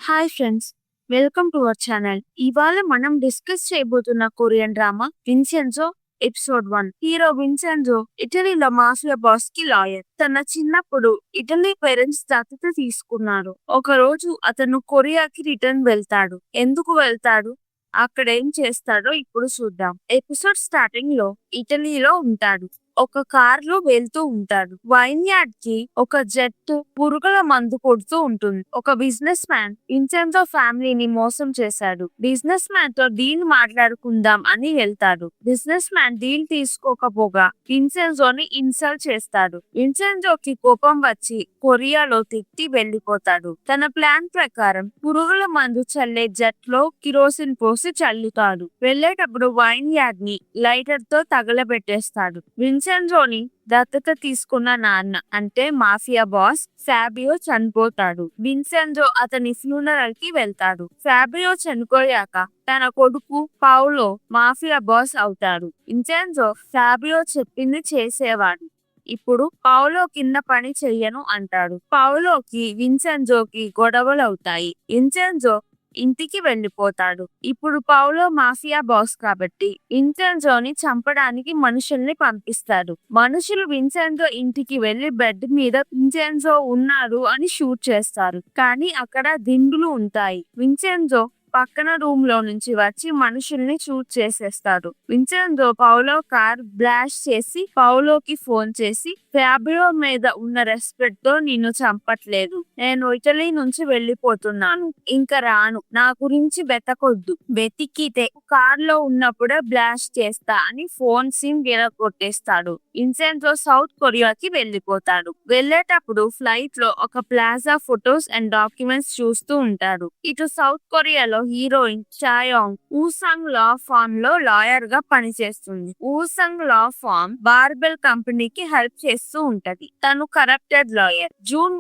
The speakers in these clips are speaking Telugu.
Hi friends, welcome to our channel. ఇవాళ మనం డిస్కస్ చేయబోతున్న Korean drama Vincenzo episode 1. Hero Vincenzo ఇటలీలో మాఫియా బాస్ కి లాయర్. తన చిన్నప్పుడు ఇటలీ పేరెంట్స్ దత్తత తీసుకున్నారు. ఒక రోజు అతను కొరియాకి రిటర్న్ వెళ్తాడు. ఎందుకు వెళ్తాడు, అక్కడ ఏం చేస్తాడో ఇప్పుడు చూద్దాం. ఎపిసోడ్ స్టార్టింగ్ లో ఇటలీలో ఉంటాడు. ఒక కార్ లో వెళ్తూ ఉంటాడు. వైన్ యార్డ్ కి ఒక జట్టు పురుగుల మందు కొడుతూ ఉంటుంది. ఒక బిజినెస్ మ్యాన్ విన్సెన్జో ఫ్యామిలీని మోసం చేశాడు. బిజినెస్ మ్యాన్ తో డీల్ మాట్లాడుకుందాం అని వెళ్తాడు. బిజినెస్ మ్యాన్ డీల్ తీసుకోకపోగా విన్సెన్జోని ఇన్సల్ట్ చేస్తాడు. విన్సెన్జోకి కోపం వచ్చి కొరియాలో తిట్టి వెళ్లిపోతాడు. తన ప్లాన్ ప్రకారం పురుగుల మందు చల్లే జట్ లో కిరోసిన్ పోసి చల్లుతాడు. వెళ్లేటప్పుడు వైన్ యార్డ్ ని లైటర్ తో తగలబెట్టేస్తాడు. విన్సెన్జోని దత్తత తీసుకున్న నాన్న అంటే మాఫియా బాస్ ఫాబియో చనిపోతాడు. విన్సెన్జో అతని ఫ్యూనరల్ కి వెళ్తాడు. ఫాబియో చనిపోయాక తన కొడుకు పౌలో మాఫియా బాస్ అవుతాడు. విన్సెన్జో ఫాబియో చెప్పింది చేసేవాడు. ఇప్పుడు పౌలో కింద పని చెయ్యను అంటాడు. పౌలోకి విన్సెన్జోకి గొడవలవుతాయి. విన్సెన్జో ఇంటికి వెళ్లిపోతాడు. ఇప్పుడు పౌలో మాఫియా బాస్ కాబట్టి విన్సెన్జోని చంపడానికి మనుషుల్ని పంపిస్తాడు. మనుషులు విన్సెన్జో ఇంటికి వెళ్లి బెడ్ మీద విన్సెన్జో ఉన్నారు అని షూట్ చేస్తారు. కానీ అక్కడ దిండులు ఉంటాయి. విన్సెన్జో పక్కన రూమ్ లో నుంచి వచ్చి మనుషుల్ని షూట్ చేసేస్తాడు. విన్సెన్జో పౌలో కార్ బ్లాస్ట్ చేసి పౌలోకి ఫోన్ చేసి ఫ్యాబియో మీద ఉన్న రెస్పెక్ట్ తో నిన్ను చంపట్లేదు, నేను ఇటలీ నుంచి వెళ్లిపోతున్నాను, ఇంకా రాను, నా గురించి వెతకొద్దు, వెతికితే కార్ లో ఉన్నప్పుడే బ్లాస్ట్ చేస్తా అని ఫోన్ సిమ్ విరగొట్టేస్తాడు. విన్సెన్జో సౌత్ కొరియాకి వెళ్లిపోతాడు. వెళ్లేటప్పుడు ఫ్లైట్ లో ఒక ప్లాజా ఫొటోస్ అండ్ డాక్యుమెంట్స్ చూస్తూ ఉంటాడు. ఇటు సౌత్ కొరియాలో హీరోయిన్ చాయోంగ్ ఊసాంగ్ లా ఫార్మ్ లో లాయర్ గా పనిచేస్తుంది. ఊసాంగ్ లా ఫార్మ్ బార్బెల్ కంపెనీకి హెల్ప్ చేస్తూ ఉంటది. తను కరప్టెడ్ లాయర్. జూన్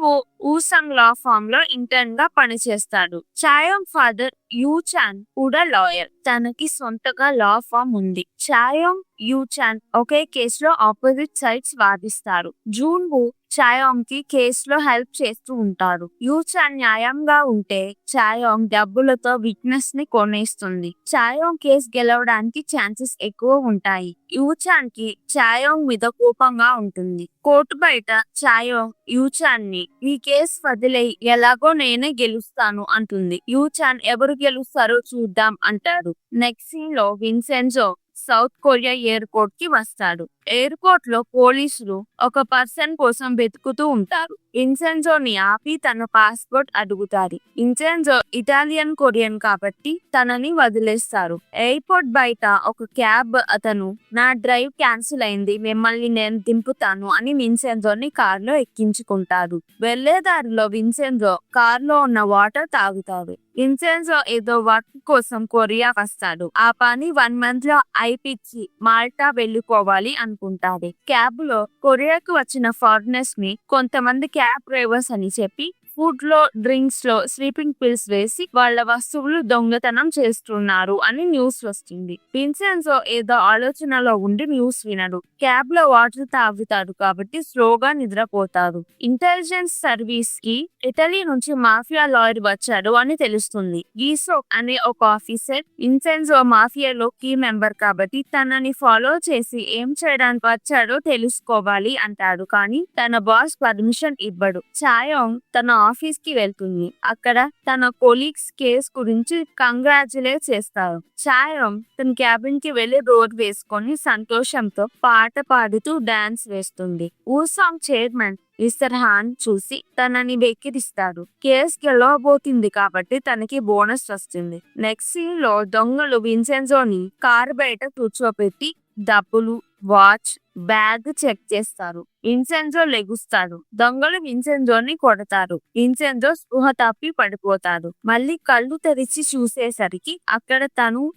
ఊసాంగ్ లా ఫార్మ్ లో ఇంటర్న్ గా పనిచేస్తాడు. చాయోంగ్ ఫాదర్ యూ చాన్ కూడా లాయర్. తనకి సొంతగా లా ఫార్మ్ ఉంది. చాయోంగ్ యూ చాన్ ఒకే కేసులో ఆపోజిట్ సైడ్స్ వాదిస్తారు. జూన్ చాయోంగ్ కి కేసులో హెల్ప్ చేస్తూ ఉంటారు. యూ చాన్ న్యాయంగా ఉంటే చాయోంగ్ డబ్బులతో విట్నెస్ ని కొనేస్తుంది. చాయోంగ్ కేసు గెలవడానికి ఛాన్సెస్ ఎక్కువ ఉంటాయి. యూ చాన్ కి చాయోంగ్ మీద కోపంగా ఉంటుంది. కోర్టు బయట చాయోంగ్ యూ చాన్ ని ఈ కేసు వదిలే, ఎలాగో నేనే గెలుస్తాను అంటుంది. యూ చాన్ ఎవరు గెలుస్తారో చూద్దాం అంటాడు. నెక్స్ట్ సీన్ లో విన్సెన్జో సౌత్ కొరియా ఎయిర్పోర్ట్ కి వస్తాడు. ఎయిర్పోర్ట్ లో పోలీసులు ఒక పర్సన్ కోసం వెతుకుతూ ఉంటారు. విన్సెన్జోని ఆపి తన పాస్పోర్ట్ అడుగుతారు. విన్సెన్జో ఇటాలియన్ కొరియన్ కాబట్టి తనని వదిలేస్తారు. ఎయిర్పోర్ట్ బయట ఒక క్యాబ్ అతను నా డ్రైవ్ క్యాన్సిల్ అయింది, మిమ్మల్ని నేను దింపుతాను అని విన్సెన్జోని కార్ లో ఎక్కించుకుంటారు. వెళ్లేదారిలో విన్సెన్జో కార్ లో ఉన్న వాటర్ తాగుతాడు. విన్సెన్జో ఏదో వర్క్ కోసం కొరియా వస్తాడు. ఆ పని 1 month లో అయిపిచ్చి మాల్టా వెళ్లిపోవాలి అనుకుంటాడు. క్యాబ్ లో కొరియాకు వచ్చిన ఫారినర్స్ ని కొంతమంది క్యాబ్ డ్రైవర్స్ అని చెప్పి ఫుడ్ లో డ్రింక్స్ లో స్లీపింగ్ పిల్స్ వేసి వాళ్ళ వస్తువులు దొంగతనం చేస్తున్నారు అని న్యూస్ వస్తుంది. విన్సెన్జో ఏదో ఆలోచనలో ఉండి న్యూస్ వినడు. క్యాబ్ లో వాటర్ తాగుతాడు కాబట్టి స్లోగా నిద్రపోతాడు. ఇంటెలిజెన్స్ సర్వీస్ కి ఇటలీ నుంచి మాఫియా లాయర్ వచ్చాడు అని తెలుస్తుంది. గీసో అనే ఒక ఆఫీసర్ విన్సెన్జో మాఫియాలో కీ మెంబర్ కాబట్టి తనని ఫాలో చేసి ఏం చేయడానికి వచ్చాడో తెలుసుకోవాలి అంటాడు. కానీ తన బాస్ పర్మిషన్ ఇవ్వడు. చాయోంగ్ తన ఆఫీస్ కి వెళ్తుంది. అక్కడ తన కొలీగ్స్ కేస్ గురించి కంగ్రాచులేట్ చేస్తారు. చాయోంగ్ తన క్యాబిన్ కి వెళ్లి రోడ్ వేసుకొని సంతోషంతో పాట పాడుతూ డాన్స్ వేస్తుంది. ఊసాంగ్ చైర్మన్ మిస్టర్ హాన్ చూసి తనని వెక్కిరిస్తాడు. కేసు గెలవబోతుంది కాబట్టి తనకి బోనస్ వస్తుంది. నెక్స్ట్ సీన్ లో దొంగలు విన్సెన్జోని కారు బయట కూర్చోపెట్టి డబ్బులు, వాచ్, బ్యాగ్ చెక్ చేస్తారు. విన్సెన్జో లెగుస్తాడు. దొంగలు విన్సెన్జోని కొడతారు. విన్సెన్జో స్పృహ తప్పి పడిపోతాడు. మళ్ళీ కళ్ళు తెరిచి చూసేసరికి అక్కడ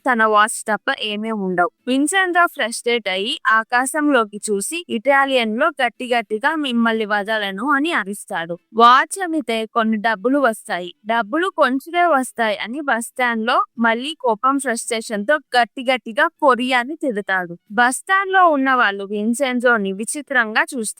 తన వాచ్ తప్ప ఏమీ ఉండవు. విన్సెన్జో ఫ్రస్ట్రేట్ అయ్యి ఆకాశంలోకి చూసి ఇటాలియన్ లో గట్టిగా మిమ్మల్ని వదలను అని అరుస్తాడు. వాచ్ అమితే కొన్ని డబ్బులు వస్తాయి. డబ్బులు కొంచెమే వస్తాయి అని బస్ స్టాండ్ లో మళ్ళీ కోపం ఫ్రస్ట్రేషన్ తో గట్టిగా కొరియాని తిడతాడు. బస్ స్టాండ్ లో ఉన్న వాళ్ళు విన్సెన్జోని విచిత్రంగా చూస్తారు.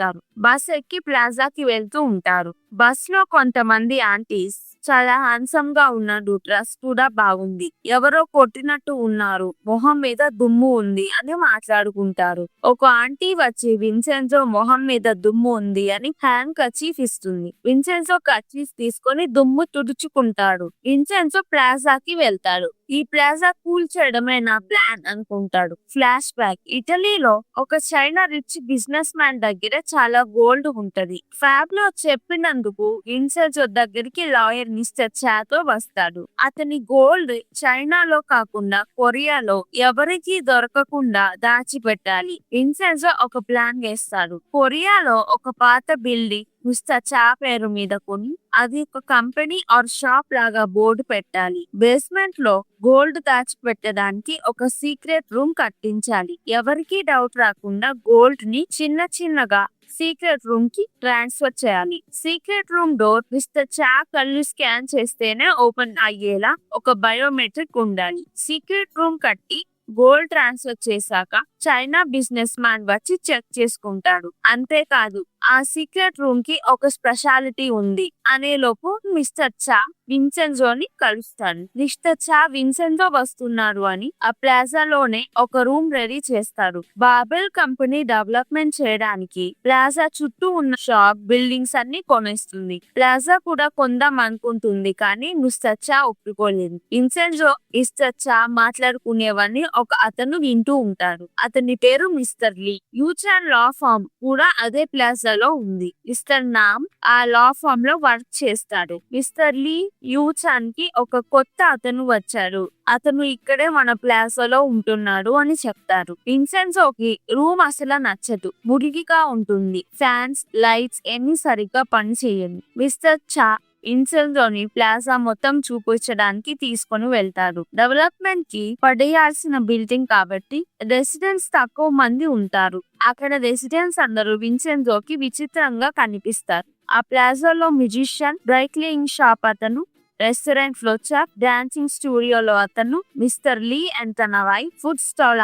బస్ ఎక్కి ప్లాజాకి వెళ్తూ ఉంటారు. బస్ లో కొంతమంది ఆంటీస్ చాలా హ్యాండ్సమ్ గా ఉన్నాడు, డ్రెస్ కూడా బాగుంది, ఎవరో కొట్టినట్టు ఉన్నారు, మొహం మీద దుమ్ము ఉంది అని మాట్లాడుకుంటారు. ఒక ఆంటీ వచ్చి విన్సెన్జో మొహం మీద దుమ్ము ఉంది అని హ్యాండ్ కర్చీఫ్ ఇస్తుంది. విన్సెన్జో కర్చీఫ్ తీసుకొని దుమ్ము తుడుచుకుంటాడు. విన్సెన్జో ప్లాజాకి వెళ్తాడు. ఈ ప్లాజా కూల్ చేయడమే నా ప్లాన్ అనుకుంటాడు. ఫ్లాష్ బ్యాక్, ఇటలీలో ఒక చైనా రిచ్ బిజినెస్ మ్యాన్ దగ్గర చాలా గోల్డ్ ఉంటది. ఫ్యాబ్ లో చెప్పినందుకు విన్సెన్జో దగ్గరికి లాయర్ మిస్టర్ చాతో వస్తాడు. అతని గోల్డ్ చైనాలో కాకుండా కొరియాలో ఎవరికీ దొరకకుండా దాచిపెట్టాలి. విన్సెన్జో ఒక ప్లాన్ వేస్తాడు. కొరియాలో ఒక పాత బిల్డింగ్ మిస్టర్ చా పేరు మీద కొని అది ఒక కంపెనీ ఆర్ షాప్ లాగా బోర్డు పెట్టాలి. బేస్మెంట్ లో గోల్డ్ దాచిపెట్టడానికి ఒక సీక్రెట్ రూమ్ కట్టించాలి. ఎవరికీ డౌట్ రాకుండా గోల్డ్ ని చిన్న చిన్నగా సీక్రెట్ రూమ్ కి ట్రాన్స్ఫర్ చేయాలి. సీక్రెట్ రూమ్ డోర్ మిస్టర్ చా కళ్ళు స్కాన్ చేస్తేనే ఓపెన్ అయ్యేలా ఒక బయోమెట్రిక్ ఉండాలి. సీక్రెట్ రూమ్ కట్టి గోల్డ్ ట్రాన్స్ఫర్ చేశాక చైనా బిజినెస్ మ్యాన్ వచ్చి చెక్ చేసుకుంటాడు. అంతేకాదు ఆ సీక్రెట్ రూమ్ కి ఒక స్పెషాలిటీ ఉంది అనే లోపు మిస్టర్ చా విన్సెన్జోని కలుస్తాడు. మిస్టర్ చా విన్సెన్జో వస్తున్నాడు అని ఆ ప్లాజాలోనే ఒక రూమ్ రెడీ చేస్తాడు. బాబెల్ కంపెనీ డెవలప్మెంట్ చేయడానికి ప్లాజా చుట్టూ ఉన్న షాప్ బిల్డింగ్స్ అన్ని కొనేస్తుంది. ప్లాజా కూడా కొందాం అనుకుంటుంది కానీ మిస్టర్ చా ఒప్పుకోలేదు. విన్సెన్జో మిస్టర్ చా మాట్లాడుకునేవన్నీ ఒక అతను వింటూ ఉంటాడు. అతని పేరు మిస్టర్ లీ. యూచాన్ లా ఫార్మ్ కూడా అదే ప్లాజాలో ఉంది. మిస్టర్ నామ్ ఆ లా ఫార్మ్ లో వర్క్ చేస్తాడు. మిస్టర్ లీ యూచాన్ కి ఒక కొత్త అతను వచ్చాడు, అతను ఇక్కడే మన ప్లాజాలో ఉంటున్నాడు అని చెప్తారు. విన్సెన్జోకి రూమ్ అసలు నచ్చదు, మురికిగా ఉంటుంది, ఫ్యాన్స్ లైట్స్ ఎన్ని సరిగ్గా పని చేయదు. మిస్టర్ చా విన్సెన్జోని ప్లాజా మొత్తం చూపించడానికి తీసుకొని వెళ్తారు. డెవలప్మెంట్ కి పడేయాల్సిన బిల్డింగ్ కాబట్టి రెసిడెంట్స్ తక్కువ మంది ఉంటారు. అక్కడ రెసిడెంట్స్ అందరూ విన్సెన్జోకి విచిత్రంగా కనిపిస్తారు. ఆ ప్లాజాలో మ్యూజిషియన్, డ్రై క్లీనింగ్ షాప్ అతను, రెస్టారెంట్ లో చెఫ్, డాన్సింగ్ స్టూడియోలో అతను, మిస్టర్ లీ అండ్ తన వైఫ్, ఫుడ్ స్టాల్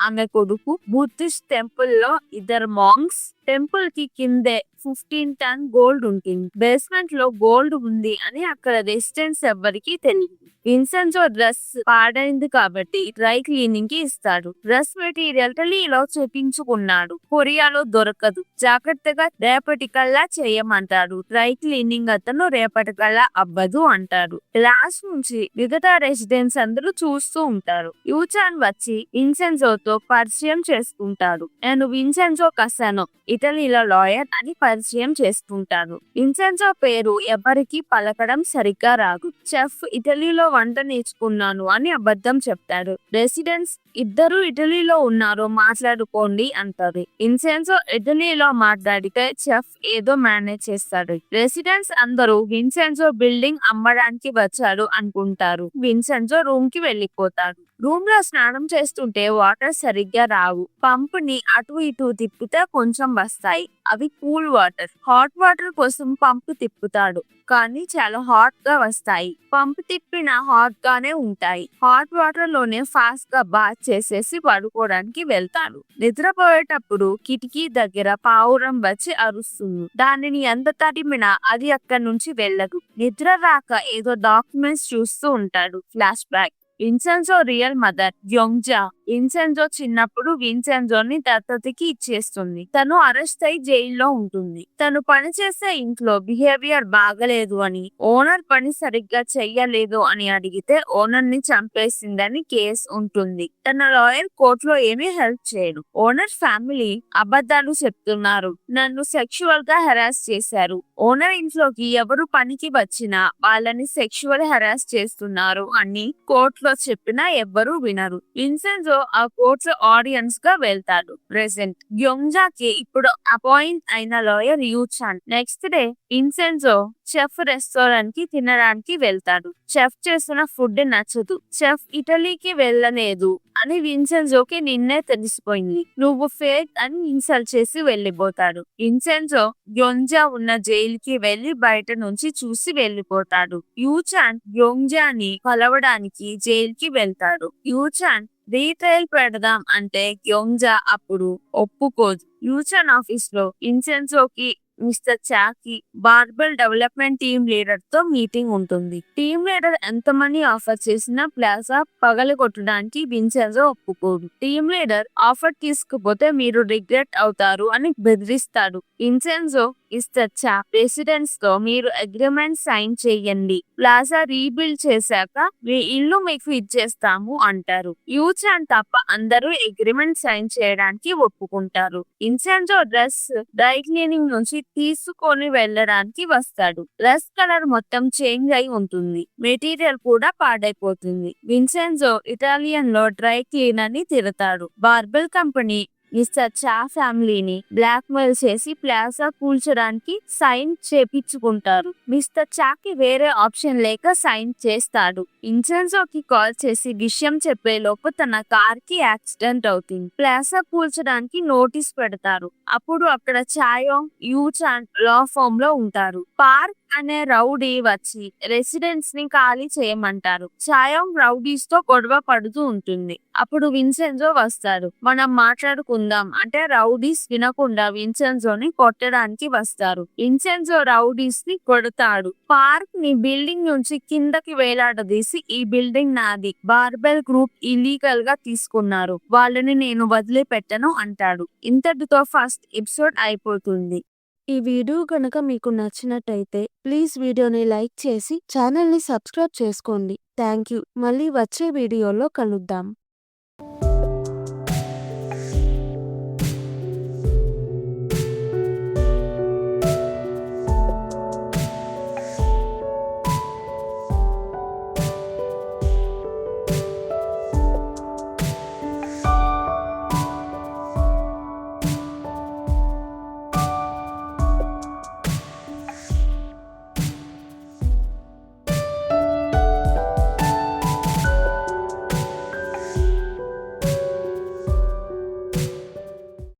ఆమె కొడుకు, బుద్ధిస్ట్ టెంపుల్ లో ఇద్దరు మాంగ్స్. టెంపుల్ కి కిందే 15 టన్ గోల్డ్ ఉంటుంది. బేస్మెంట్ లో గోల్డ్ ఉంది అని అక్కడ రెసిడెంట్స్ ఎవ్వరికి తెలియదు. విన్సెన్జో డ్రెస్ పాడైంది కాబట్టి డ్రై క్లీనింగ్ కి ఇస్తాడు. డ్రెస్ మెటీరియల్ ఇటలీలో చేపించుకున్నాడు, కొరియాలో దొరకదు, జాగ్రత్తగా రేపటికల్లా చేయమంటాడు. డ్రై క్లీనింగ్ అతను రేపటికల్లా అవ్వదు అంటాడు. క్లాస్ నుంచి మిగతా రెసిడెంట్స్ అందరూ చూస్తూ ఉంటారు. యూచాన్ వచ్చి విన్సెన్జోతో పరిచయం చేసుకుంటాడు. నేను విన్సెన్జో కసానో, ఇటలీలో లాయర్ అని పరిచయం చేసుకుంటాడు. విన్సెన్జో పేరు ఎవరికి పలకడం సరిగ్గా రాదు. చెఫ్, ఇటలీలో వంట నేర్చుకున్నాను అని అబద్ధం చెప్తాడు. రెసిడెంట్స్ ఇద్దరు ఇటలీలో ఉన్నారు, మాట్లాడుకోండి అంటారు. విన్సెన్జో ఇటలీలో మాట్లాడితే చెఫ్ ఏదో మేనేజ్ చేస్తాడు. రెసిడెంట్స్ అందరూ విన్సెన్జో బిల్డింగ్ అమ్మడానికి వచ్చాడు అనుకుంటారు. విన్సెన్జో రూమ్ కి వెళ్లిపోతాడు. రూమ్ లో స్నానం చేస్తుంటే వాటర్ సరిగ్గా రావు. పంప్ ని అటు ఇటు తిప్పితే కొంచెం వస్తాయి, అవి కూల్ వాటర్. హాట్ వాటర్ కోసం పంప్ తిప్పుతాడు కానీ చాలా హాట్ గా వస్తాయి. పంప్ తిప్పిన హాట్ గానే ఉంటాయి. హాట్ వాటర్ లోనే ఫాస్ట్ గా బాత్ చేసేసి పడుకోవడానికి వెళ్తాడు. నిద్రపోయేటప్పుడు కిటికీ దగ్గర పావురం వచ్చి అరుస్తుంది. దానిని ఎంత తరిమినా అది అక్కడి నుంచి వెళ్ళదు. నిద్ర రాక ఏదో డాక్యుమెంట్స్ చూస్తూ ఉంటాడు. Flash back, Vincenzo real mother Yongja Vincenzo చిన్నప్పుడు విన్సెన్జోని దత్తతకి ఇచ్చేస్తుంది. తను అరెస్ట్ అయి జైల్లో ఉంటుంది. తను పనిచేసే ఇంట్లో బిహేవియర్ బాగలేదు అని, ఓనర్ పని సరిగ్గా చెయ్యలేదు అని అడిగితే ఓనర్ ని చంపేసిందని కేసు ఉంటుంది. తన లాయర్ కోర్టులో ఏమీ హెల్ప్ చేయడు. ఓనర్ ఫ్యామిలీ అబద్ధాలు చెప్తున్నారు, నన్ను సెక్షువల్ గా హెరాస్ చేశారు, ఓనర్ ఇంట్లోకి ఎవరు పనికి వచ్చినా వాళ్ళని సెక్షువల్ హెరాస్ చేస్తున్నారు అని కోర్టులో చెప్పినా ఎవ్వరూ వినరు. విన్సెన్జో ఆ కోర్టు ఆడియన్స్ గా వెళ్తాడు. ప్రెసెంట్ యోంగ్జాకి ఇప్పుడు అపాయింట్ అయిన lawyer Yuchan. Next day Vincenzo chef restaurant కి తినడానికి వెళ్తాడు. చెఫ్ చేసిన ఫుడ్ నచ్చదు. చెఫ్ ఇటలీకి వెళ్ళలేదు అని విన్సెన్జోకి నిన్నే తెలిసిపోయింది. నువ్వు ఫేక్ అని ఇన్సల్ట్ చేసి వెళ్ళిపోతాడు. విన్సెన్జో యోంగ్జా ఉన్న జైలుకి వెళ్లి బయట నుంచి చూసి వెళ్ళిపోతాడు. యూచాన్ యోంగ్జాని కలవడానికి జైలుకి వెళ్తాడు. యూచాన్ రీట్రయల్ పెడదాం అంటే యోంగ్జా అప్పుడు ఒప్పుకోదు. యూచాన్ ఆఫీస్ లో విన్సెన్జోకి మిస్టర్ చాకి బార్బెల్ డెవలప్మెంట్ టీమ్ లీడర్ తో మీటింగ్ ఉంటుంది. టీమ్ లీడర్ ఎంత మనీ ఆఫర్ చేసినా ప్లాజా పగలగొట్టడానికి విన్సెన్జో ఒప్పుకోడు. టీమ్ లీడర్ ఆఫర్ తీసుకుపోతే మీరు రిగ్రెట్ అవుతారు అని బెదిరిస్తాడు. విన్సెన్జో మిస్టర్ చా రెసిడెంట్స్ తో మీరు అగ్రిమెంట్ సైన్ చేయండి, ప్లాజా రీబిల్డ్ చేశాక మీ ఇల్లు మీకు ఇచ్చేస్తాము అంటారు. యూచాన్ తప్ప అందరూ అగ్రిమెంట్ సైన్ చేయడానికి ఒప్పుకుంటారు. విన్సెన్జో డ్రెస్ డ్రై క్లీనింగ్ నుంచి తీసుకొని వెళ్ళడానికి వస్తాడు. డ్రెస్ కలర్ మొత్తం చేంజ్ అయి ఉంటుంది, మెటీరియల్ కూడా పాడైపోతుంది. విన్సెన్జో ఇటాలియన్ లో డ్రై క్లీనర్ ని తిడతాడు. బార్బెల్ కంపెనీ మిస్టర్ చా ఫ్యామిలీని బ్లాక్ మెయిల్ చేసి ప్లాజా కూల్చడానికి సైన్ చేపించుకుంటారు. మిస్టర్ చాకి వేరే ఆప్షన్ లేక సైన్ చేస్తాడు. విన్సెన్జోకి కాల్ చేసి విషయం చెప్పేలోపు తన కార్ కి యాక్సిడెంట్ అవుతుంది. ప్లాజా కూల్చడానికి నోటీస్ పెడతారు. అప్పుడు అక్కడ చాయోంగ్ యూచాన్ లా ఫామ్ లో ఉంటారు. పార్క్ అనే రౌడీ వచ్చి రెసిడెంట్స్ ని ఖాళీ చేయమంటారు. చాయోంగ్ రౌడీస్ తో గొడవ పడుతూ ఉంటుంది. అప్పుడు విన్సెన్జో వస్తాడు. మనం మాట్లాడుకుందాం అంటే రౌడీస్ వినకుండా విన్సెన్జోని కొట్టడానికి వస్తారు. విన్సెన్జో రౌడీస్ ని కొడతాడు. పార్క్ ని బిల్డింగ్ నుంచి కిందకి వేలాడదీసి ఈ బిల్డింగ్ నాది, బార్బెల్ గ్రూప్ ఇల్లీగల్ గా తీసుకున్నారు, వాళ్ళని నేను వదిలిపెట్టను అంటాడు. ఇంతటితో ఫస్ట్ ఎపిసోడ్ అయిపోతుంది. ఈ వీడియో కనుక మీకు నచ్చినట్టయితే ప్లీజ్ వీడియోని లైక్ చేసి ఛానల్ని సబ్స్క్రైబ్ చేసుకోండి. Thank you. మళ్ళీ వచ్చే వీడియోలో కలుద్దాం.